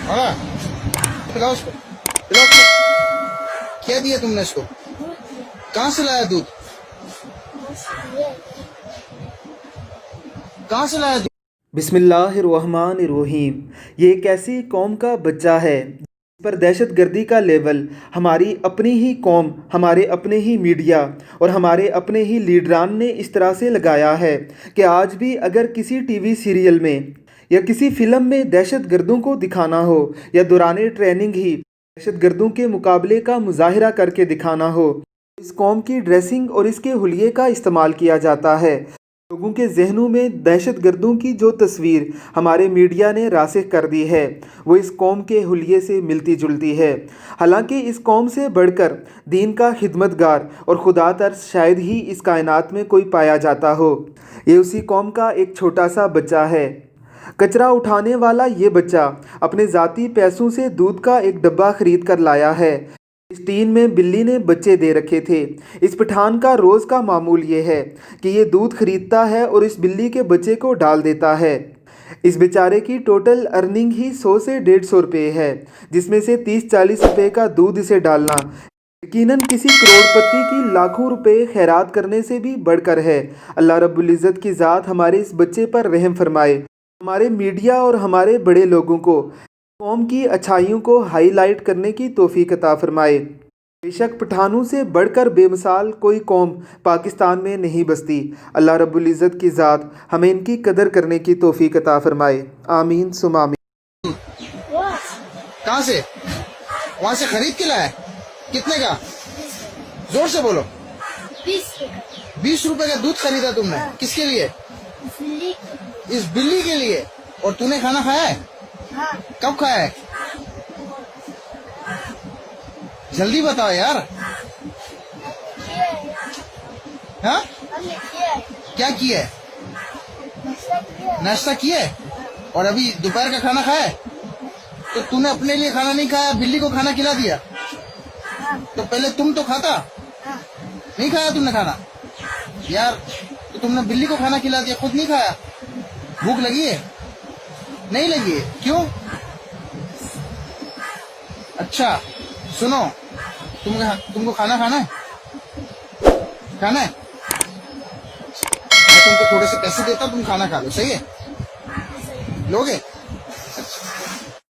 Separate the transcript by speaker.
Speaker 1: हाँ, पिलाओ उसको, पिलाओ उसको। क्या दिया तुमने इसको? कहाँ से लाया दूध? कहाँ से लाया दूध?
Speaker 2: बिस्मिल्लाहिर्रहमानिर्रहीम। ये एक ऐसी कौम का बच्चा है जिस पर दहशतगर्दी का लेवल हमारी अपनी ही कौम, हमारे अपने ही मीडिया और हमारे अपने ही लीडरान ने इस तरह से लगाया है कि आज भी अगर किसी टीवी सीरियल में या किसी फिल्म में दहशतगर्दों को दिखाना हो या दौरान ट्रेनिंग ही दहशतगर्दों के मुकाबले का मुजाहिरा करके दिखाना हो, इस कौम की ड्रेसिंग और इसके हुलिये का इस्तेमाल किया जाता है। लोगों के जहनों में दहशतगर्दों की जो तस्वीर हमारे मीडिया ने रासिख कर दी है वो इस कौम के हुलिये से मिलती जुलती है। हालांकि इस कौम से बढ़कर दीन का खिदमतगार और खुदा तरस शायद ही इस कायनात में कोई पाया जाता हो। ये उसी कौम का एक छोटा सा बच्चा है। कचरा उठाने वाला ये बच्चा अपने ज़ाती पैसों से दूध का एक डब्बा खरीद कर लाया है। इस टीन में बिल्ली ने बच्चे दे रखे थे। इस पठान का रोज़ का मामूल ये है कि ये दूध खरीदता है और इस बिल्ली के बच्चे को डाल देता है। इस बेचारे की टोटल अर्निंग ही 100 से 150 रुपये है, जिसमें से 30-40 रुपये का दूध इसे डालना यकीनन किसी करोड़पति की लाखों रुपए खैरात करने से भी बढ़कर है। अल्लाह रब्बुल इज़्ज़त की ज़ात हमारे इस बच्चे पर रहम फरमाए। हमारे मीडिया और हमारे बड़े लोगों को कौम की अच्छाइयों को हाईलाइट करने की तौफीक अता फरमाए। बेशक पठानों से बढ़कर बेमिसाल कोई कौम पाकिस्तान में नहीं बसती। अल्लाह रब्बुल इज़्ज़त की ज़ात हमें इनकी कदर करने की तौफीक अता फरमाए। आमीन सुम आमीन।
Speaker 1: कहाँ से? वहाँ से खरीद के लाया? कितने का? जोर से बोलो। 20 रुपए का दूध खरीदा तुमने? किसके लिए? इस बिल्ली के लिए। और तूने खाना खाया है? कब खाया है? जल्दी बताओ यार। हाँ? क्या किया है? नाश्ता किया है? और अभी दोपहर का खाना खाया है? तो तूने अपने लिए खाना नहीं खाया, बिल्ली को खाना खिला दिया। तो पहले तुम तो खाता नहीं, खाया तुमने खाना यार? तो तुमने बिल्ली को खाना खिला दिया, खुद नहीं खाया। भूख लगी है? नहीं लगी है? क्यों? अच्छा सुनो, तुमको खाना खाना है? खाना है? मैं तुमको थोड़े से पैसे देता हूँ, तुम खाना खा लो, सही है? लोगे?